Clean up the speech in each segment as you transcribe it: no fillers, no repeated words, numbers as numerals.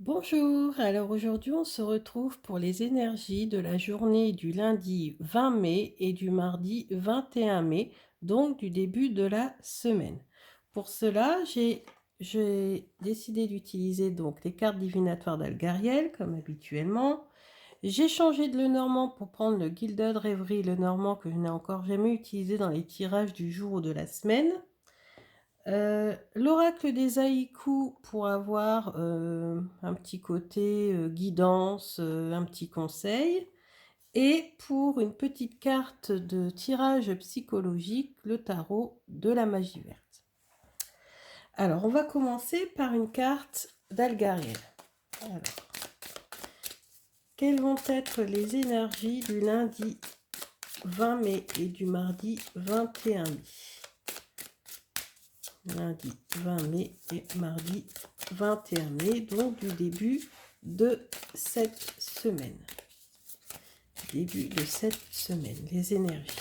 Bonjour, alors aujourd'hui on se retrouve pour les énergies de la journée du lundi 20 mai et du mardi 21 mai, donc du début de la semaine. Pour cela, j'ai décidé d'utiliser donc les cartes divinatoires d'Algariel comme habituellement. J'ai changé de Lenormand pour prendre le Gilded Rêverie Lenormand que je n'ai encore jamais utilisé dans les tirages du jour ou de la semaine. L'oracle des haïkus pour avoir un petit côté guidance, un petit conseil. Et pour une petite carte de tirage psychologique, le tarot de la magie verte. Alors, on va commencer par une carte d'Algariel. Alors, quelles vont être les énergies du lundi 20 mai et du mardi 21 mai? Lundi 20 mai et mardi 21 mai, donc du début de cette semaine. Début de cette semaine, les énergies.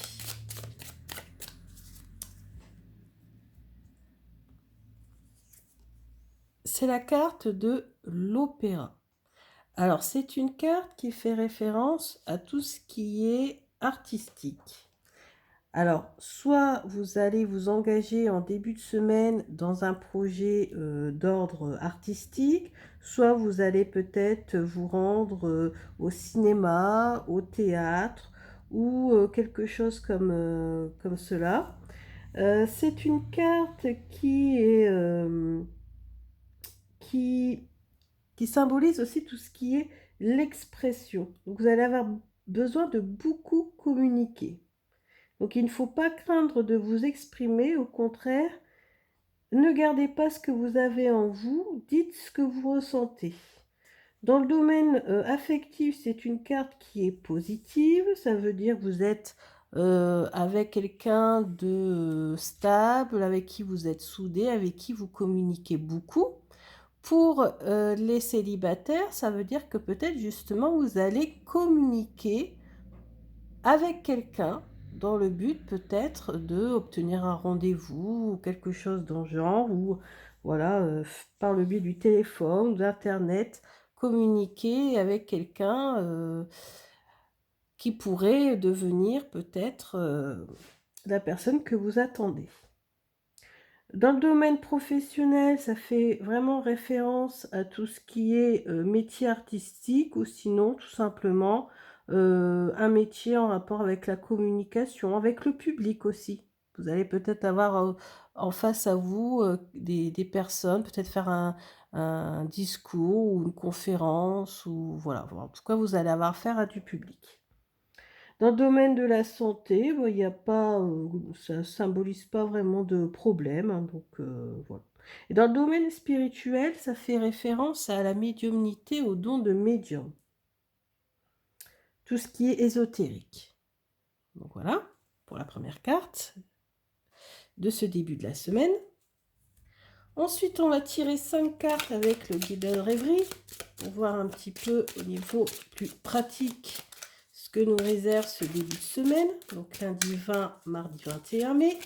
C'est la carte de l'opéra. Alors, c'est une carte qui fait référence à tout ce qui est artistique. Alors, soit vous allez vous engager en début de semaine dans un projet d'ordre artistique, soit vous allez peut-être vous rendre au cinéma, au théâtre ou quelque chose comme cela. C'est une carte qui, qui symbolise aussi tout ce qui est l'expression. Donc, vous allez avoir besoin de beaucoup communiquer. Donc il ne faut pas craindre de vous exprimer, au contraire, ne gardez pas ce que vous avez en vous, dites ce que vous ressentez. Dans le domaine affectif, c'est une carte qui est positive, ça veut dire que vous êtes avec quelqu'un de stable, avec qui vous êtes soudé, avec qui vous communiquez beaucoup. Pour les célibataires, ça veut dire que peut-être justement vous allez communiquer avec quelqu'un dans le but peut-être d'obtenir un rendez-vous ou quelque chose dans le genre, ou voilà, par le biais du téléphone, d'internet, communiquer avec quelqu'un qui pourrait devenir peut-être la personne que vous attendez. Dans le domaine professionnel, ça fait vraiment référence à tout ce qui est métier artistique, ou sinon tout simplement un métier en rapport avec la communication, avec le public aussi. Vous allez peut-être avoir en face à vous des personnes, peut-être faire un discours ou une conférence, ou voilà. En tout cas, vous allez avoir affaire à du public. Dans le domaine de la santé, il y a pas, ça ne symbolise pas vraiment de problème, hein, donc voilà. Et dans le domaine spirituel, ça fait référence à la médiumnité, au don de médium. Tout ce qui est ésotérique. Donc voilà, pour la première carte de ce début de la semaine. Ensuite, on va tirer 5 cartes avec le guide de rêverie pour voir un petit peu au niveau plus pratique ce que nous réserve ce début de semaine. Donc lundi 20, mardi 21 mai.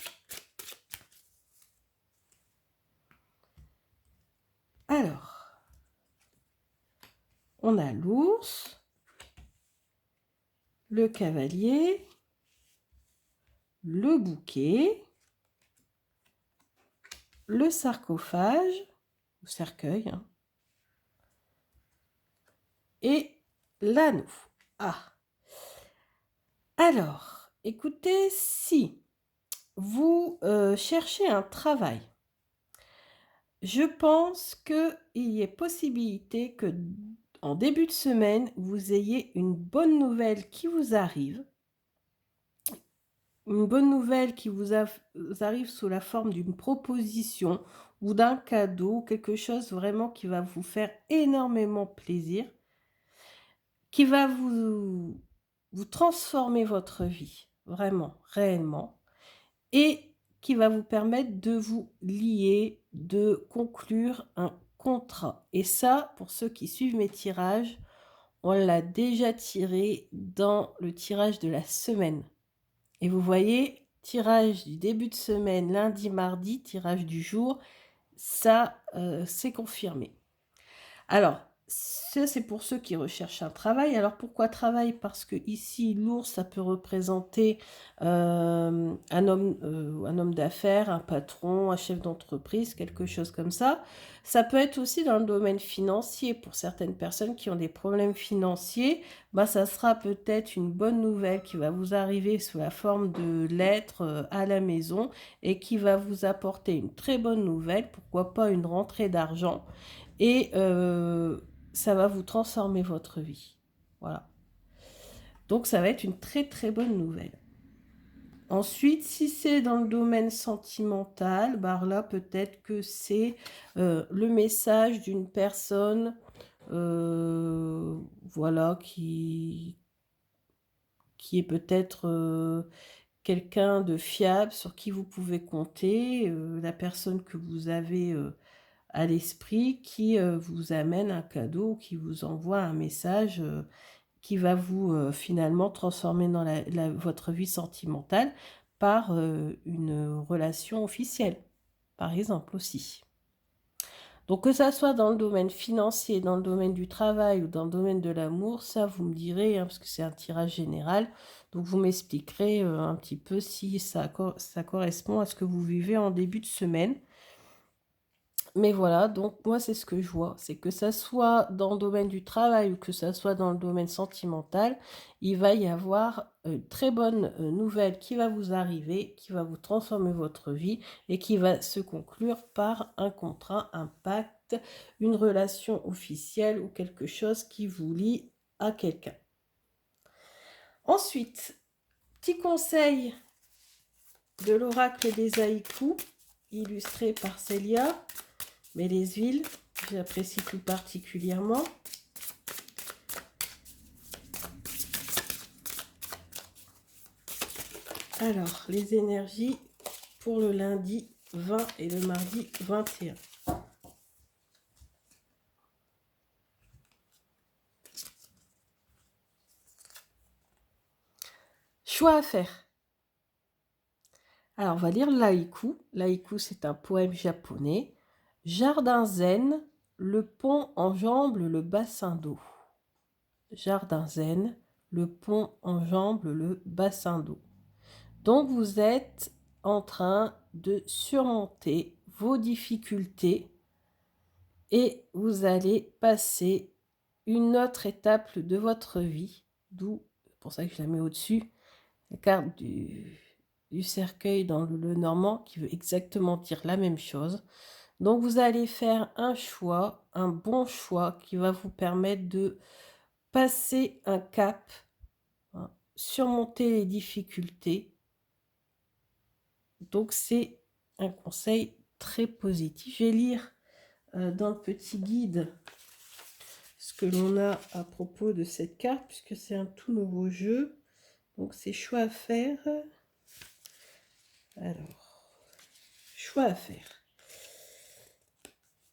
Alors, on a l'ours, le cavalier, le bouquet, le sarcophage, ou cercueil, hein, et l'anneau. Ah, alors, écoutez, si vous cherchez un travail, je pense qu'il y a possibilité que en début de semaine, vous ayez une bonne nouvelle qui vous arrive. Une bonne nouvelle qui vous arrive sous la forme d'une proposition ou d'un cadeau, quelque chose vraiment qui va vous faire énormément plaisir, qui va vous transformer votre vie, vraiment, réellement, et qui va vous permettre de vous lier, de conclure un contrat. Et ça, pour ceux qui suivent mes tirages, on l'a déjà tiré dans le tirage de la semaine. Et vous voyez, tirage du début de semaine, lundi, mardi, tirage du jour, ça, c'est confirmé. Alors, Ça, c'est pour ceux qui recherchent un travail. Alors, pourquoi travail? Parce que ici, l'ours, ça peut représenter un homme d'affaires, un patron, un chef d'entreprise, quelque chose comme ça. Ça peut être aussi dans le domaine financier. Pour certaines personnes qui ont des problèmes financiers, bah, ça sera peut-être une bonne nouvelle qui va vous arriver sous la forme de lettres à la maison et qui va vous apporter une très bonne nouvelle, pourquoi pas une rentrée d'argent. Et ça va vous transformer votre vie. Voilà. Donc ça va être une très très bonne nouvelle. Ensuite, si c'est dans le domaine sentimental, bah là peut-être que c'est le message d'une personne voilà, qui est peut-être quelqu'un de fiable sur qui vous pouvez compter, la personne que vous avez à l'esprit qui vous amène un cadeau, qui vous envoie un message qui va vous finalement transformer dans votre vie sentimentale par une relation officielle, par exemple aussi. Donc que ça soit dans le domaine financier, dans le domaine du travail ou dans le domaine de l'amour, ça vous me direz, hein, parce que c'est un tirage général, donc vous m'expliquerez un petit peu si ça correspond à ce que vous vivez en début de semaine. Mais voilà, donc moi c'est ce que je vois, c'est que ça soit dans le domaine du travail ou que ça soit dans le domaine sentimental, il va y avoir une très bonne nouvelle qui va vous arriver, qui va vous transformer votre vie et qui va se conclure par un contrat, un pacte, une relation officielle ou quelque chose qui vous lie à quelqu'un. Ensuite, petit conseil de l'oracle des haïkus, illustré par Célia. Mais les huiles, j'apprécie tout particulièrement. Alors, les énergies pour le lundi 20 et le mardi 21. Choix à faire. Alors, on va lire l'haïku. L'haïku, c'est un poème japonais. Jardin zen, le pont enjambe le bassin d'eau. Jardin zen, le pont enjambe le bassin d'eau. Donc, vous êtes en train de surmonter vos difficultés et vous allez passer une autre étape de votre vie, d'où, c'est pour ça que je la mets au-dessus, la carte du cercueil dans le normand qui veut exactement dire la même chose. Donc vous allez faire un choix, un bon choix qui va vous permettre de passer un cap, hein, surmonter les difficultés. Donc c'est un conseil très positif. Je vais lire dans le petit guide ce que l'on a à propos de cette carte, puisque c'est un tout nouveau jeu. Donc c'est choix à faire. Alors, choix à faire.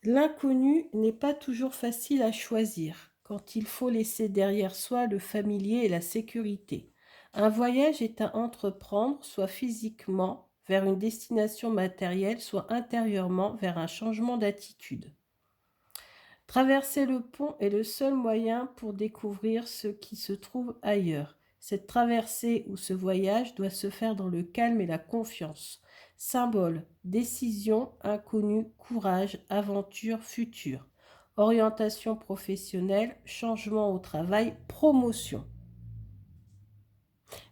L'inconnu n'est pas toujours facile à choisir quand il faut laisser derrière soi le familier et la sécurité. Un voyage est à entreprendre, soit physiquement vers une destination matérielle, soit intérieurement vers un changement d'attitude. Traverser le pont est le seul moyen pour découvrir ce qui se trouve ailleurs. Cette traversée ou ce voyage doit se faire dans le calme et la confiance. Symbole, décision, inconnu, courage, aventure, futur. Orientation professionnelle, changement au travail, promotion.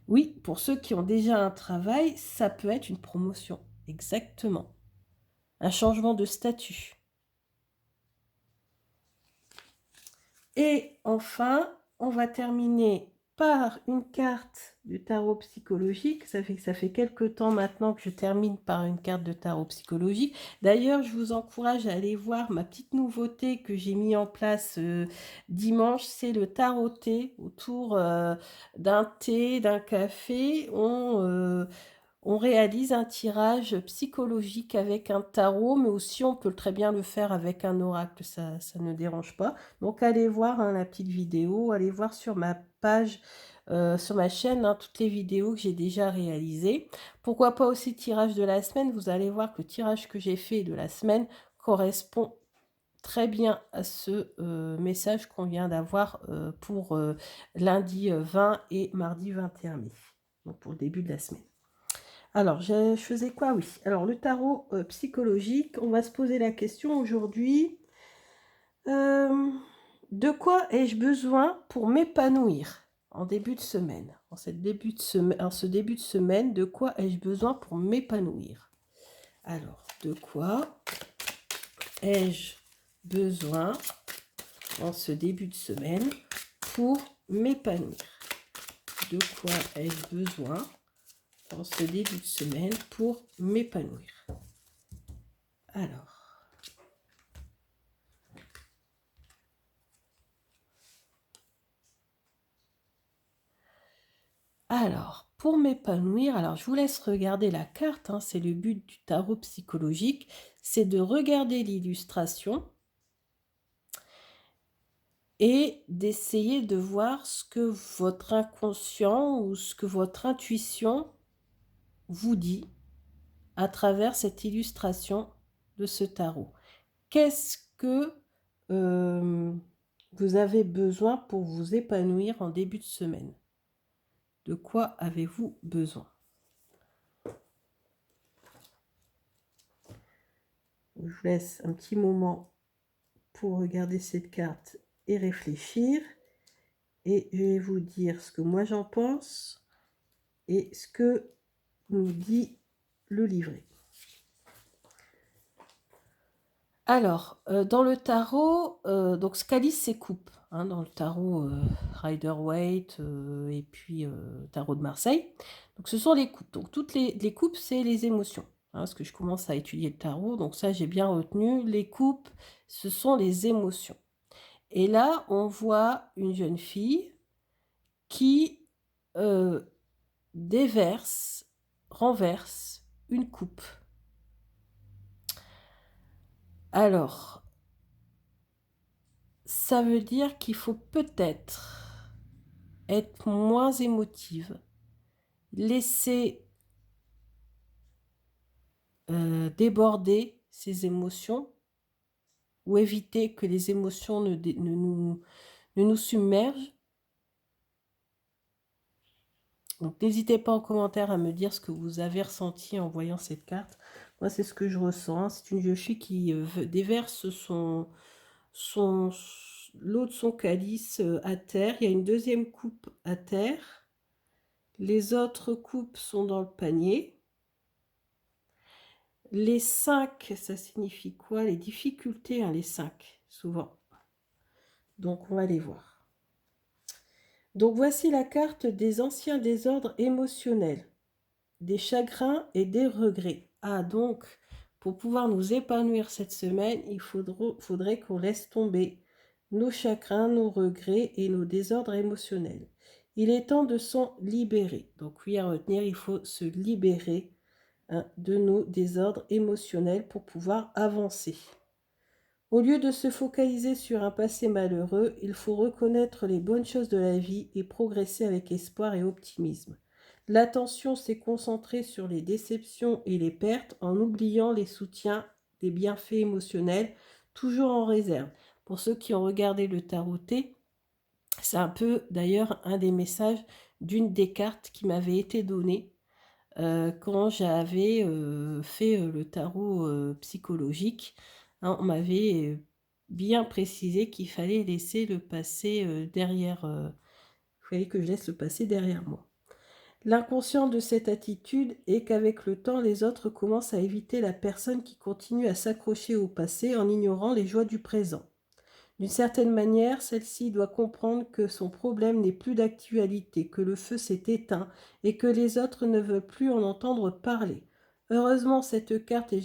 Oui, pour ceux qui ont déjà un travail, ça peut être une promotion. Exactement. Un changement de statut. Et enfin, on va terminer par une carte du tarot psychologique. Ça fait quelques temps maintenant que je termine par une carte de tarot psychologique. D'ailleurs, je vous encourage à aller voir ma petite nouveauté que j'ai mis en place dimanche. C'est le taroté autour d'un thé, d'un café. On réalise un tirage psychologique avec un tarot, mais aussi on peut très bien le faire avec un oracle, ça ne dérange pas. Donc allez voir la petite vidéo, allez voir sur ma page, sur ma chaîne, toutes les vidéos que j'ai déjà réalisées. Pourquoi pas aussi tirage de la semaine, vous allez voir que le tirage que j'ai fait de la semaine correspond très bien à ce message qu'on vient d'avoir pour lundi 20 et mardi 21 mai, donc pour le début de la semaine. Alors, je faisais quoi? Oui. Alors, le tarot psychologique, on va se poser la question aujourd'hui. De quoi ai-je besoin pour m'épanouir en début de semaine? En ce début de semaine, de quoi ai-je besoin pour m'épanouir? Alors, de quoi ai-je besoin en ce début de semaine pour m'épanouir? De quoi ai-je besoin en ce début de semaine pour m'épanouir? Alors, pour m'épanouir, alors je vous laisse regarder la carte, hein, c'est le but du tarot psychologique, c'est de regarder l'illustration et d'essayer de voir ce que votre inconscient ou ce que votre intuition vous dit à travers cette illustration de ce tarot. Qu'est-ce que vous avez besoin pour vous épanouir en début de semaine? De quoi avez-vous besoin? Je vous laisse un petit moment pour regarder cette carte et réfléchir. Et je vais vous dire ce que moi j'en pense et ce que nous dit le livret. Alors, dans le tarot, donc Scalis, c'est coupe. Hein, dans le tarot Rider-Waite et puis tarot de Marseille. Donc, ce sont les coupes. Donc, toutes les coupes, c'est les émotions. Hein, parce que je commence à étudier le tarot. Donc, ça, j'ai bien retenu. Les coupes, ce sont les émotions. Et là, on voit une jeune fille qui renverse une coupe. Alors, ça veut dire qu'il faut peut-être être moins émotive, laisser déborder ses émotions ou éviter que les émotions ne nous submergent. Donc, n'hésitez pas en commentaire à me dire ce que vous avez ressenti en voyant cette carte. Moi, c'est ce que je ressens. C'est une jeune fille qui déverse l'eau de son calice à terre. Il y a une deuxième coupe à terre. Les autres coupes sont dans le panier. Les 5, ça signifie quoi? Les difficultés, hein, les 5, souvent. Donc, on va les voir. Donc, voici la carte des anciens désordres émotionnels, des chagrins et des regrets. Ah, donc, pour pouvoir nous épanouir cette semaine, il faudrait qu'on laisse tomber nos chagrins, nos regrets et nos désordres émotionnels. Il est temps de s'en libérer. Donc, oui, à retenir, il faut se libérer de nos désordres émotionnels pour pouvoir avancer. Au lieu de se focaliser sur un passé malheureux, il faut reconnaître les bonnes choses de la vie et progresser avec espoir et optimisme. L'attention s'est concentrée sur les déceptions et les pertes en oubliant les soutiens des bienfaits émotionnels, toujours en réserve. Pour ceux qui ont regardé le taroté, c'est un peu d'ailleurs un des messages d'une des cartes qui m'avait été donnée quand j'avais fait le tarot psychologique. Hein, on m'avait bien précisé qu'il fallait laisser le passé derrière. Il fallait que je laisse le passé derrière moi. L'inconscient de cette attitude est qu'avec le temps, les autres commencent à éviter la personne qui continue à s'accrocher au passé en ignorant les joies du présent. D'une certaine manière, celle-ci doit comprendre que son problème n'est plus d'actualité, que le feu s'est éteint et que les autres ne veulent plus en entendre parler. Heureusement, cette carte est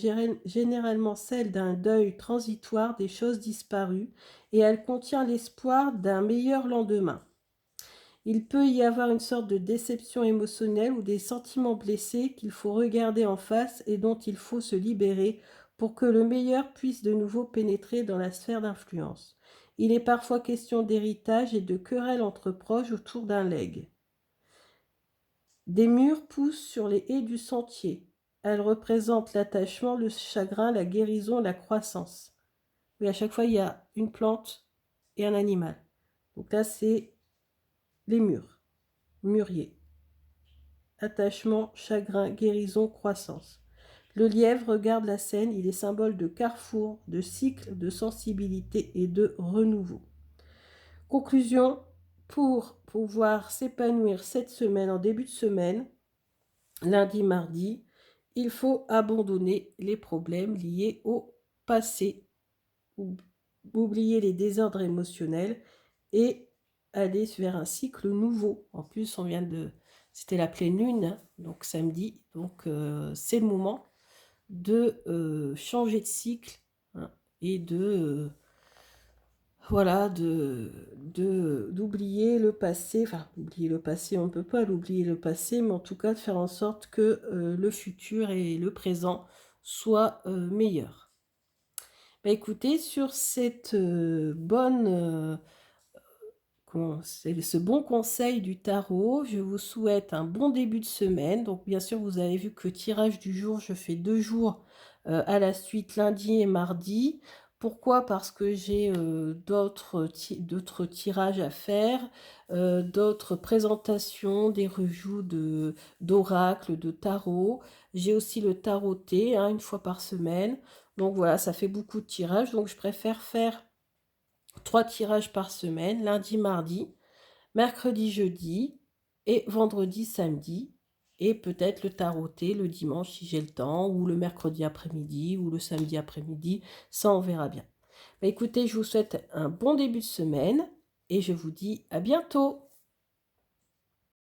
généralement celle d'un deuil transitoire des choses disparues et elle contient l'espoir d'un meilleur lendemain. Il peut y avoir une sorte de déception émotionnelle ou des sentiments blessés qu'il faut regarder en face et dont il faut se libérer pour que le meilleur puisse de nouveau pénétrer dans la sphère d'influence. Il est parfois question d'héritage et de querelles entre proches autour d'un legs. Des murs poussent sur les haies du sentier. Elles représentent l'attachement, le chagrin, la guérison, la croissance. Oui, à chaque fois, il y a une plante et un animal. Donc là, c'est les murs, mûrier. Attachement, chagrin, guérison, croissance. Le lièvre regarde la scène, il est symbole de carrefour, de cycle, de sensibilité et de renouveau. Conclusion, pour pouvoir s'épanouir cette semaine, en début de semaine, lundi, mardi, il faut abandonner les problèmes liés au passé, oublier les désordres émotionnels et aller vers un cycle nouveau. En plus, c'était la pleine lune, hein, donc samedi, donc c'est le moment de changer de cycle, hein, et voilà, d'oublier le passé. Enfin, oublier le passé, on ne peut pas l'oublier le passé, mais en tout cas de faire en sorte que le futur et le présent soient meilleurs. Bah, écoutez, sur cette c'est ce bon conseil du tarot, je vous souhaite un bon début de semaine. Donc bien sûr, vous avez vu que le tirage du jour, je fais 2 jours à la suite, lundi et mardi. Pourquoi? Parce que j'ai d'autres tirages à faire, d'autres présentations, des reviews d'oracle, de tarot. J'ai aussi le taroté, hein, une fois par semaine. Donc voilà, ça fait beaucoup de tirages. Donc je préfère faire 3 tirages par semaine, lundi, mardi, mercredi, jeudi et vendredi, samedi. Et peut-être le taroter le dimanche si j'ai le temps, ou le mercredi après-midi, ou le samedi après-midi. Ça, on verra bien. Bah, écoutez, je vous souhaite un bon début de semaine et je vous dis à bientôt.